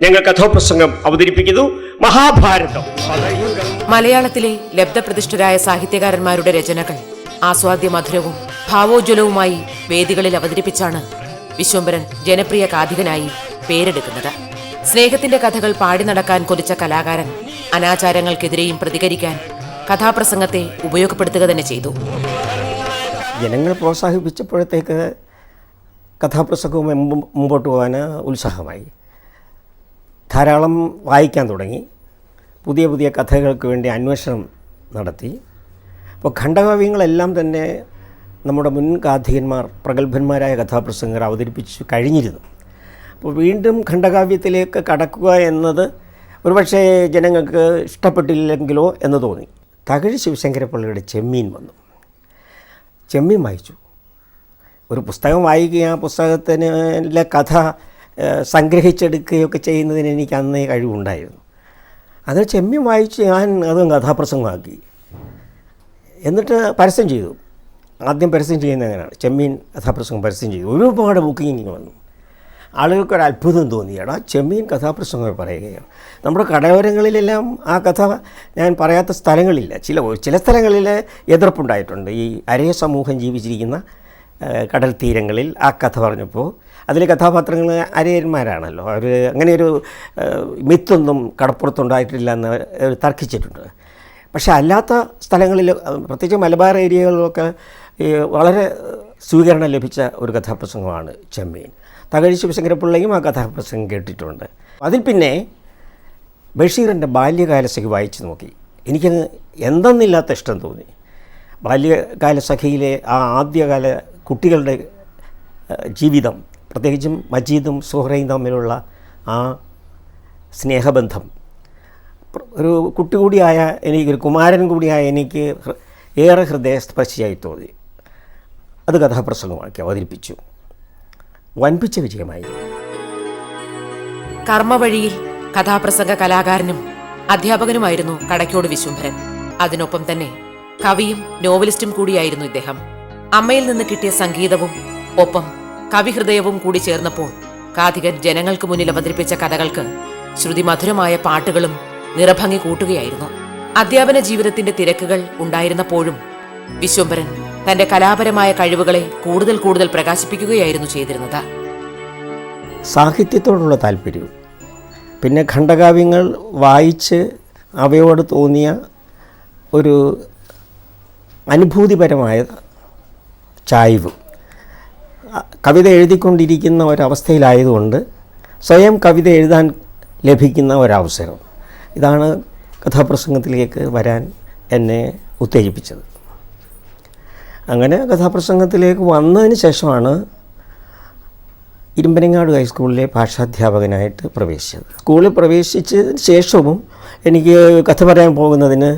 ഞങ്ങൾ കഥാപ്രസംഗം അവതരിപ്പിക്കുന്നു മഹാഭാരതം. മലയാളത്തിലെ ലബ്ധപ്രതിഷ്ഠരായ സാഹിത്യകാരന്മാരുടെ രചനകൾ ആസ്വാദ്യമധുരവും ഭാവോജ്വലവുമായി വേദികളിൽ അവതരിപ്പിച്ചാണ് വിശ്വംഭരൻ ജനപ്രിയ കാഥികനായി പേരെടുക്കുന്നത്. സ്നേഹത്തിന്റെ കഥകൾ പാടി നടക്കാൻ കൊതിച്ച കലാകാരൻ അനാചാരങ്ങൾക്കെതിരെയും പ്രതികരിക്കാൻ കഥാപ്രസംഗത്തെ ഉപയോഗപ്പെടുത്തുക തന്നെ ചെയ്തു. ജനങ്ങൾ പ്രോത്സാഹിപ്പിച്ചപ്പോഴത്തേക്ക് കഥാപ്രസംഗവും മുമ്പോട്ട് പോകാൻ ഉത്സാഹമായി. ധാരാളം വായിക്കാൻ തുടങ്ങി. പുതിയ പുതിയ കഥകൾക്ക് വേണ്ടി അന്വേഷണം നടത്തി. അപ്പോൾ ഖണ്ഡകാവ്യങ്ങളെല്ലാം തന്നെ നമ്മുടെ മുൻ കാഥികന്മാർ, പ്രഗത്ഭന്മാരായ കഥാപ്രസംഗർ അവതരിപ്പിച്ചു കഴിഞ്ഞിരുന്നു. അപ്പോൾ വീണ്ടും ഖണ്ഡകാവ്യത്തിലേക്ക് കടക്കുക എന്നത് ഒരുപക്ഷെ ജനങ്ങൾക്ക് ഇഷ്ടപ്പെട്ടില്ലെങ്കിലോ എന്ന് തോന്നി. തകഴി ശിവശങ്കരപ്പിള്ളയുടെ ചെമ്മീൻ വന്നു. ചെമ്മീൻ വായിച്ചു. ഒരു പുസ്തകം വായിക്കുക, ആ പുസ്തകത്തിലെ കഥ സംഗ്രഹിച്ചെടുക്കുകയൊക്കെ ചെയ്യുന്നതിന് എനിക്ക് അന്നേ കഴിവുണ്ടായിരുന്നു. അത് ചെമ്മീൻ വായിച്ച് ഞാൻ അതും കഥാപ്രസംഗമാക്കി. എന്നിട്ട് പരസ്യം ചെയ്തു. ആദ്യം പരസ്യം ചെയ്യുന്നത് അങ്ങനെയാണ്. ചെമ്മീൻ കഥാപ്രസംഗം പരസ്യം ചെയ്തു. ഒരുപാട് ബുക്കിംഗ് വന്നു. ആളുകൾക്കൊരു അത്ഭുതം തോന്നി. എടാ, ചെമ്മീൻ കഥാപ്രസംഗം പറയുകയാണ്. നമ്മുടെ കടയോരങ്ങളിലെല്ലാം ആ കഥ ഞാൻ പറയാത്ത സ്ഥലങ്ങളില്ല. ചില സ്ഥലങ്ങളിൽ എതിർപ്പുണ്ടായിട്ടുണ്ട്. ഈ അരയ സമൂഹം ജീവിച്ചിരിക്കുന്ന കടൽ തീരങ്ങളിൽ ആ കഥ പറഞ്ഞപ്പോൾ അതിലെ കഥാപാത്രങ്ങൾ അരയന്മാരാണല്ലോ. അവർ അങ്ങനെയൊരു മിത്തൊന്നും കടപ്പുറത്തുണ്ടായിട്ടില്ല എന്ന് തർക്കിച്ചിട്ടുണ്ട്. പക്ഷേ അല്ലാത്ത സ്ഥലങ്ങളിൽ, പ്രത്യേകിച്ച് മലബാർ ഏരിയകളിലൊക്കെ വളരെ സ്വീകരണം ലഭിച്ച ഒരു കഥാപ്രസംഗമാണ് ചെമ്മീൻ. തകഴി ശിവശങ്കരപ്പിള്ളയും ആ കഥാപ്രസംഗം കേട്ടിട്ടുണ്ട്. അതിൽ പിന്നെ ബഷീറിൻ്റെ ബാല്യകാലസഖി വായിച്ചു നോക്കി. എനിക്കങ്ങ് എന്തെന്നില്ലാത്ത ഇഷ്ടം തോന്നി. ബാല്യകാലസഖിയിലെ ആ ആദ്യകാല കുട്ടികളുടെ ജീവിതം, പ്രത്യേകിച്ചും മജീദും സുഹറയും തമ്മിലുള്ള ആ സ്നേഹബന്ധം, ഒരു കുട്ടി കൂടിയായ എനിക്കൊരു കുമാരൻ കൂടിയായ എനിക്ക് ഏറെ ഹൃദയസ്പർശിയായി തോന്നി. അത് കഥാപ്രസംഗമാക്കി അവതരിപ്പിച്ചു. വൻപിച്ച വിജയമായി. കർമ്മവഴിയിൽ കഥാപ്രസംഗ കലാകാരനും അധ്യാപകനുമായിരുന്നു കടയ്ക്കോട് വിശ്വംഭരൻ. അതിനൊപ്പം തന്നെ കവിയും നോവലിസ്റ്റും കൂടിയായിരുന്നു ഇദ്ദേഹം. അമ്മയിൽ നിന്ന് കിട്ടിയ സംഗീതവും ഒപ്പം കവിഹൃദയവും കൂടി ചേർന്നപ്പോൾ കാഥികൻ ജനങ്ങൾക്ക് മുന്നിൽ അവതരിപ്പിച്ച കഥകൾക്ക് ശ്രുതിമധുരമായ പാട്ടുകളും നിറഭംഗി കൂട്ടുകയായിരുന്നു. അധ്യാപന ജീവിതത്തിന്റെ തിരക്കുകൾ ഉണ്ടായിരുന്നപ്പോഴും വിശ്വംഭരൻ തന്റെ കലാപരമായ കഴിവുകളെ കൂടുതൽ കൂടുതൽ പ്രകാശിപ്പിക്കുകയായിരുന്നു ചെയ്തിരുന്നത്. സാഹിത്യത്തോടുള്ള താല്പര്യവും പിന്നെ ഖണ്ഡകാവ്യങ്ങൾ വായിച്ച് അവയോട് തോന്നിയ ഒരു അനുഭൂതിപരമായ ചായ്വ്, കവിത എഴുതിക്കൊണ്ടിരിക്കുന്ന ഒരവസ്ഥയിലായതുകൊണ്ട് സ്വയം കവിത എഴുതാൻ ലഭിക്കുന്ന ഒരവസരം, ഇതാണ് കഥാപ്രസംഗത്തിലേക്ക് വരാൻ എന്നെ ഉത്തേജിപ്പിച്ചത്. അങ്ങനെ കഥാപ്രസംഗത്തിലേക്ക് വന്നതിന് ശേഷമാണ് ഇരുമ്പനങ്ങാട് ഹൈസ്കൂളിലെ ഭാഷാധ്യാപകനായിട്ട് പ്രവേശിച്ചത്. സ്കൂളിൽ പ്രവേശിച്ചതിന് ശേഷവും എനിക്ക് കഥ പറയാൻ പോകുന്നതിന്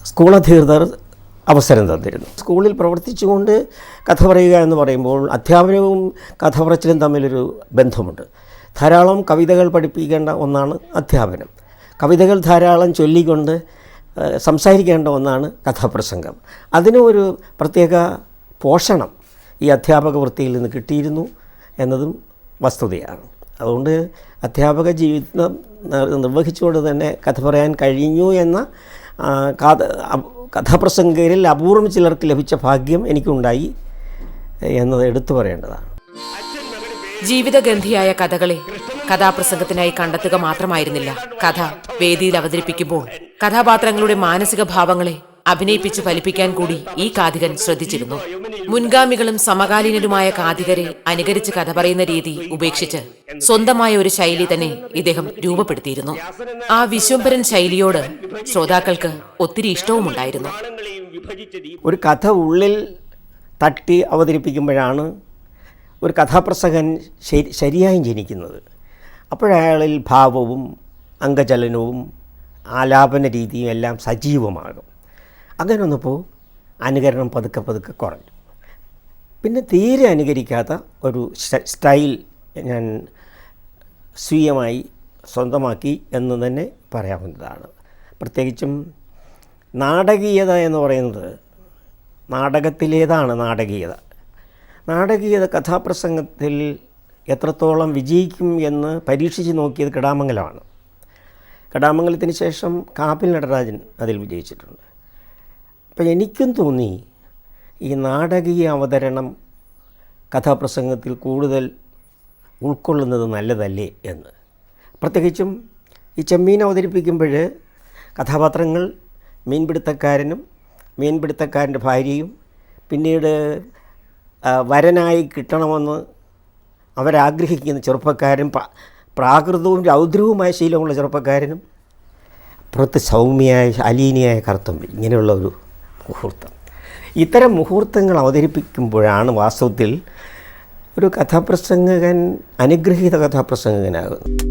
സ്കൂൾ അധികൃതർ അവസരം തന്നിരുന്നു. സ്കൂളിൽ പ്രവർത്തിച്ചുകൊണ്ട് കഥ പറയുക എന്ന് പറയുമ്പോൾ അധ്യാപനവും കഥ പറച്ചിലും തമ്മിലൊരു ബന്ധമുണ്ട്. ധാരാളം കവിതകൾ പഠിപ്പിക്കേണ്ട ഒന്നാണ് അധ്യാപനം. കവിതകൾ ധാരാളം ചൊല്ലിക്കൊണ്ട് സംസാരിക്കേണ്ട ഒന്നാണ് കഥാപ്രസംഗം. അതിന് ഒരു പ്രത്യേക പോഷണം ഈ അധ്യാപക വൃത്തിയിൽ നിന്ന് കിട്ടിയിരുന്നു എന്നതും വസ്തുതയാണ്. അതുകൊണ്ട് അധ്യാപക ജീവിതം നിർവഹിച്ചുകൊണ്ട് തന്നെ കഥ പറയാൻ കഴിഞ്ഞു എന്ന കഥാപ്രസംഗകരിൽ അപൂർവം ചിലർക്ക് ലഭിച്ച ഭാഗ്യം എനിക്കുണ്ടായി എന്നത് എടുത്തു പറയേണ്ടതാണ്. ജീവിതഗന്ധിയായ കഥകളെ കഥാപ്രസംഗത്തിനായി കണ്ടെത്തുക മാത്രമായിരുന്നില്ല കഥ വേദിയിൽ അവതരിപ്പിക്കുമ്പോൾ കഥാപാത്രങ്ങളുടെ മാനസിക ഭാവങ്ങളെ അഭിനയിപ്പിച്ചു ഫലിപ്പിക്കാൻ കൂടി ഈ കാഥികൻ ശ്രദ്ധിച്ചിരുന്നു. മുൻഗാമികളും സമകാലീനരുമായ കാഥികരെ അനുകരിച്ച് കഥ പറയുന്ന രീതി ഉപേക്ഷിച്ച് സ്വന്തമായ ഒരു ശൈലി തന്നെ ഇദ്ദേഹം രൂപപ്പെടുത്തിയിരുന്നു. ആ വിശ്വംഭരൻ ശൈലിയോട് ശ്രോതാക്കൾക്ക് ഒത്തിരി ഇഷ്ടവുമുണ്ടായിരുന്നു. ഒരു കഥ ഉള്ളിൽ തട്ടി അവതരിപ്പിക്കുമ്പോഴാണ് ഒരു കഥാപ്രസംഗൻ ശരിയായും ജനിക്കുന്നത്. അപ്പോഴയാളിൽ ഭാവവും അംഗചലനവും ആലാപന രീതിയും എല്ലാം സജീവമാകും. അങ്ങനെ വന്നപ്പോൾ അനുകരണം പതുക്കെ പതുക്കെ കുറഞ്ഞു. പിന്നെ തീരെ അനുകരിക്കാത്ത ഒരു സ്റ്റൈൽ ഞാൻ സ്വീയമായി സ്വന്തമാക്കി എന്ന് തന്നെ പറയാവുന്നതാണ്. പ്രത്യേകിച്ചും നാടകീയത എന്ന് പറയുന്നത് നാടകത്തിലേതാണ് നാടകീയത. നാടകീയത കഥാപ്രസംഗത്തിൽ എത്രത്തോളം വിജയിക്കും എന്ന് പരീക്ഷിച്ച് നോക്കിയത് കടാമംഗലമാണ്. കടാമംഗലത്തിന് ശേഷം കാപ്പിൽ നടരാജൻ അതിൽ വിജയിച്ചിട്ടുണ്ട്. അപ്പം എനിക്കും തോന്നി ഈ നാടകീയ അവതരണം കഥാപ്രസംഗത്തിൽ കൂടുതൽ ഉൾക്കൊള്ളുന്നത് നല്ലതല്ലേ എന്ന്. പ്രത്യേകിച്ചും ഈ ചെമ്മീൻ അവതരിപ്പിക്കുമ്പോൾ കഥാപാത്രങ്ങൾ മീൻപിടുത്തക്കാരനും മീൻപിടുത്തക്കാരൻ്റെ ഭാര്യയും പിന്നീട് വരനായി കിട്ടണമെന്ന് അവരാഗ്രഹിക്കുന്ന ചെറുപ്പക്കാരും പ്രാകൃതവും രൗദ്രവുമായ ശീലമുള്ള ചെറുപ്പക്കാരനും പുറത്ത് സൗമ്യയായ ശാലീനിയായ കറുത്തമ്പി, ഇങ്ങനെയുള്ള ഒരു മുഹൂർത്തം. ഇത്തരം മുഹൂർത്തങ്ങൾ അവതരിപ്പിക്കുമ്പോഴാണ് വാസ്തവത്തിൽ ഒരു കഥാപ്രസംഗകൻ അനുഗ്രഹീത കഥാപ്രസംഗകനാകുന്നത്.